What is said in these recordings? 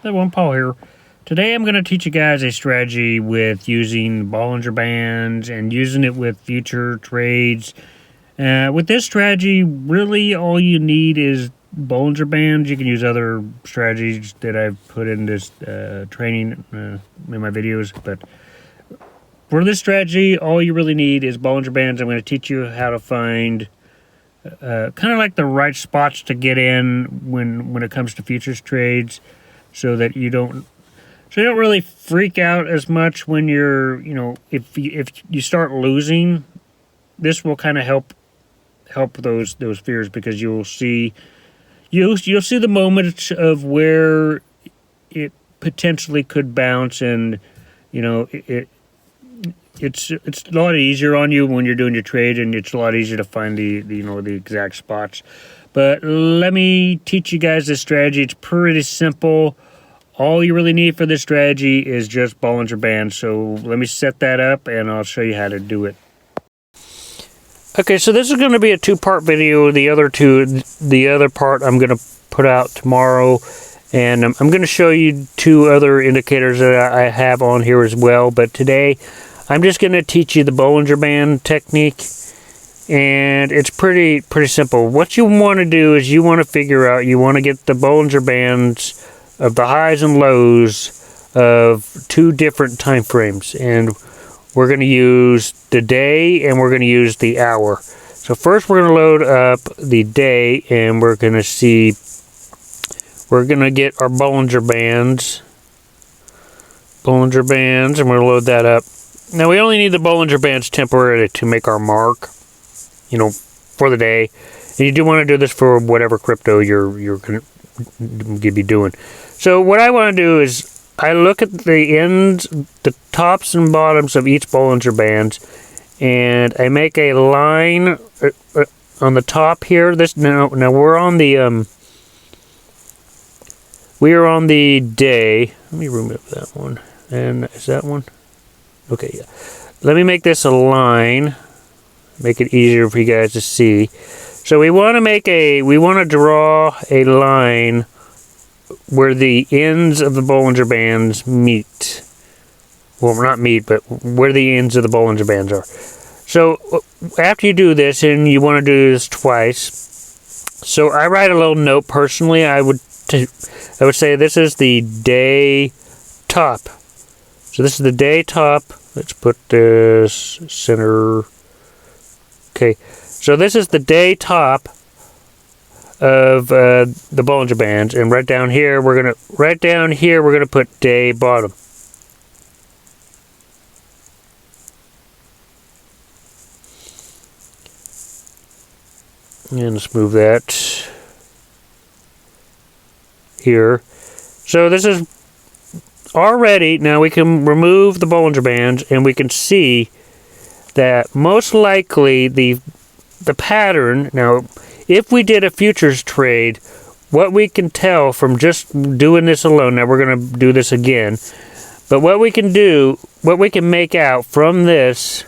Everyone, Paul here. Today I'm going to teach you guys a strategy with using Bollinger Bands and using it with future trades. With this strategy, really all you need is Bollinger Bands. You can use other strategies that I've put in this training in my videos, but for this strategy, all you really need is Bollinger Bands. I'm going to teach you how to find kind of like the right spots to get in when it comes to futures trades, so that you don't really freak out as much when you're, if you start losing. This will kind of help those fears, because you'll see the moments of where it potentially could bounce, and it's a lot easier on you when you're doing your trade, and it's a lot easier to find the exact spots. But let me teach you guys this strategy. It's pretty simple. All you really need for this strategy is just Bollinger Bands. So let me set that up and I'll show you how to do it. Okay, so this is going to be a two-part video. The other part I'm going to put out tomorrow, and I'm going to show you two other indicators that I have on here as well. But today I'm just going to teach you the Bollinger Band technique, and it's pretty simple. What you want to do is you want to get the Bollinger Bands of the highs and lows of two different time frames, and we're going to use the day and we're going to use the hour. So first we're going to load up the day, and we're going to get our Bollinger Bands, and we're going to load that up. Now we only need the Bollinger Bands temporarily to make our mark, for the day. And you do want to do this for whatever crypto you're going to be doing. So what I want to do is I look at the ends, the tops and bottoms of each Bollinger Bands, and I make a line on the top here. Now we're on the day. Let me remove that one. And is that one? Okay, yeah. Let me make this a line. Make it easier for you guys to see. So we want to draw a line where the ends of the Bollinger Bands meet. Well, not meet, but where the ends of the Bollinger Bands are. So after you do this, and you want to do this twice, so I write a little note personally. I would say this is the day top. So this is the day top. Let's put this center. Okay, so this is the day top of the Bollinger Bands, and right down here we're gonna put day bottom. And let's move that here. So this is already, now we can remove the Bollinger Bands, and we can see that most likely the pattern. Now if we did a futures trade, what we can tell from just doing this alone, now we're going to do this again, but what we can make out from this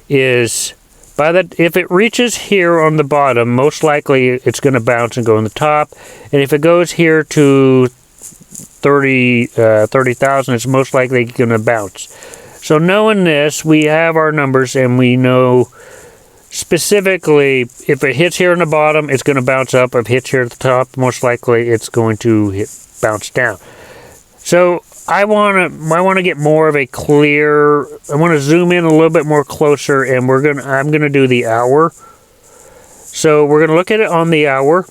is if it reaches here on the bottom, most likely it's going to bounce and go on the top, and if it goes here to 30,000, it's most likely going to bounce. So knowing this, we have our numbers, and we know specifically if it hits here on the bottom, it's going to bounce up. If it hits here at the top, most likely it's going to bounce down. So I want to get more of a clear. I want to zoom in a little bit more closer, and I'm going to do the hour. So we're going to look at it on the hour.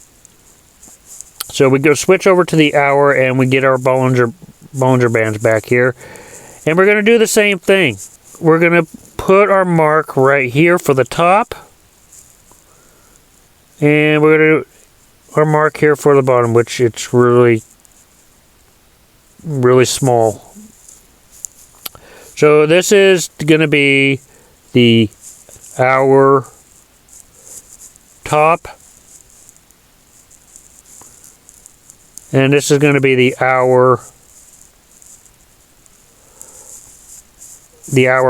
So we go switch over to the hour, and we get our Bollinger Bands back here, and we're going to do the same thing. We're going to put our mark right here for the top, and we're going to do our mark here for the bottom, which it's really small. So this is going to be the hour top, and this is going to be the hour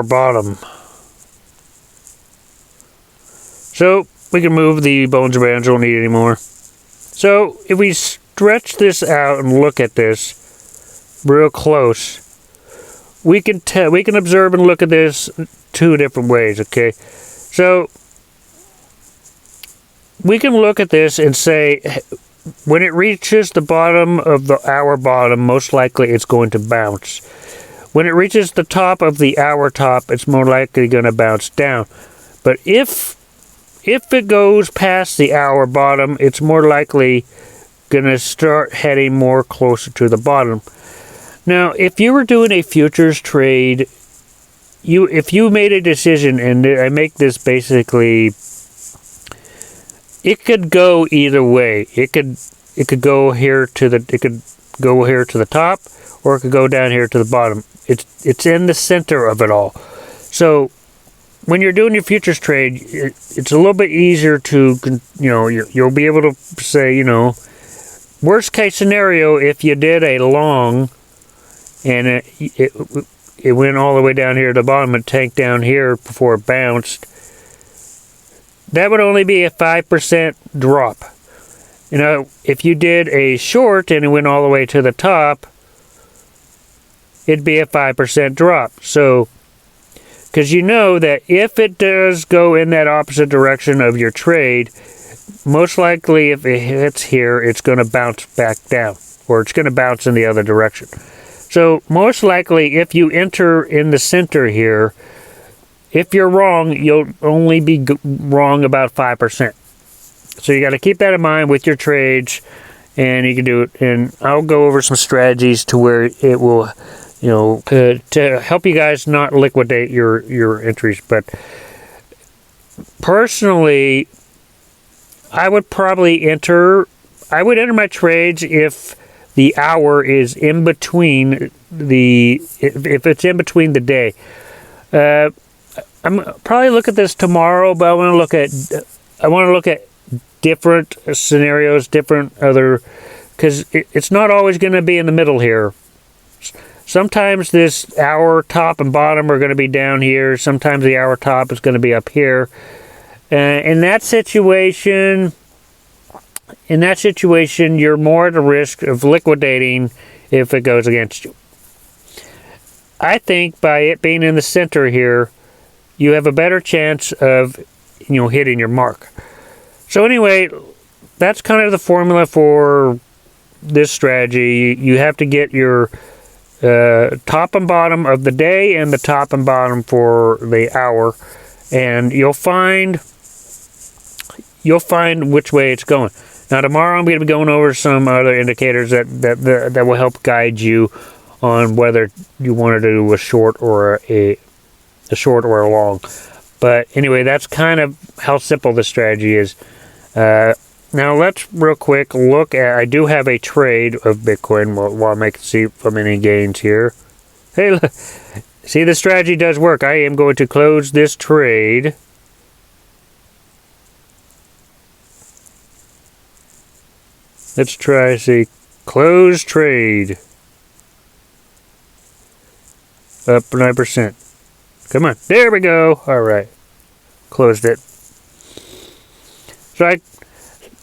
bottom. So we can move the Bollinger Bands, don't need anymore. So if we stretch this out and look at this real close, we can observe and look at this two different ways, okay? So we can look at this and say, when it reaches the bottom of the hour bottom, most likely it's going to bounce. When it reaches the top of the hour top, it's more likely going to bounce down. But if it goes past the hour bottom, it's more likely going to start heading more closer to the bottom. Now, if you were doing a futures trade, if you made a decision, and I make this basically, it could go either way. It could go here to the top, or it could go down here to the bottom. It's in the center of it all. So when you're doing your futures trade, it's a little bit easier to, you'll be able to say, worst case scenario, if you did a long and it went all the way down here to the bottom and tanked down here before it bounced, that would only be a 5% drop. If you did a short and it went all the way to the top, it'd be a 5% drop. So, because you know that if it does go in that opposite direction of your trade, most likely if it hits here, it's going to bounce back down, or it's going to bounce in the other direction. So most likely if you enter in the center here, if you're wrong, you'll only be wrong about 5%. So you got to keep that in mind with your trades, and you can do it. And I'll go over some strategies to where it will, to help you guys not liquidate your entries. But personally, I would enter my trades if the hour is in between if it's in between the day. I'm probably look at this tomorrow, but I want to look at different scenarios, because it's not always going to be in the middle here. Sometimes this hour top and bottom are going to be down here. Sometimes the hour top is going to be up here. In that situation, you're more at a risk of liquidating if it goes against you. I think by it being in the center here, you have a better chance of, hitting your mark. So anyway, that's kind of the formula for this strategy. You have to get your top and bottom of the day and the top and bottom for the hour, and you'll find which way it's going. Now tomorrow I'm going to be going over some other indicators that will help guide you on whether you want to do a short or a long. But anyway, that's kind of how simple the strategy is. Now let's real quick look at, I do have a trade of Bitcoin while I can see if I'm any gains here. Hey, look, see, the strategy does work. I am going to close this trade. Let's try, see, close trade. Up 9%. Come on, there we go. All right, closed it. So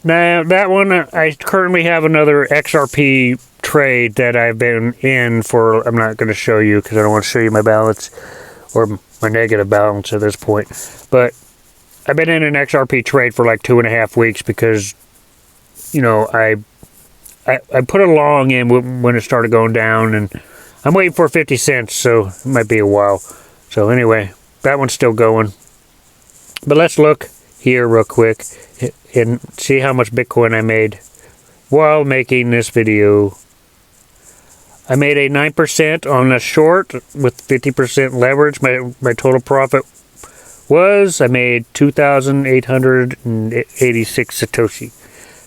now that one, I currently have another XRP trade that I've been in for. I'm not going to show you because I don't want to show you my balance or my negative balance at this point. But I've been in an XRP trade for like 2.5 weeks because, I put a long in when it started going down, and I'm waiting for 50 cents, so it might be a while. So anyway, that one's still going. But let's look here real quick and see how much Bitcoin I made while making this video. I made a 9% on a short with 50% leverage. My total profit was, I made 2,886 Satoshi.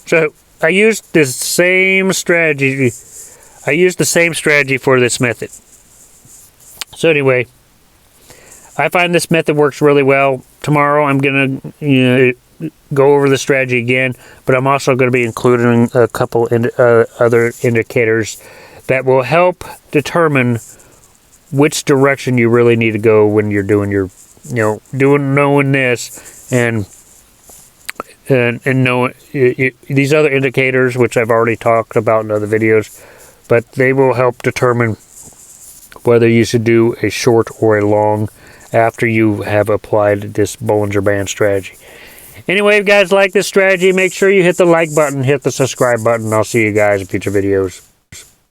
So I used the same strategy. For this method. So anyway, I find this method works really well. Tomorrow I'm going to go over the strategy again, but I'm also going to be including a couple other indicators that will help determine which direction you really need to go when you're doing your, knowing this, and and know these other indicators, which I've already talked about in other videos, but they will help determine whether you should do a short or a long after you have applied this Bollinger Band strategy. Anyway, if you guys like this strategy, make sure you hit the like button, hit the subscribe button. I'll see you guys in future videos.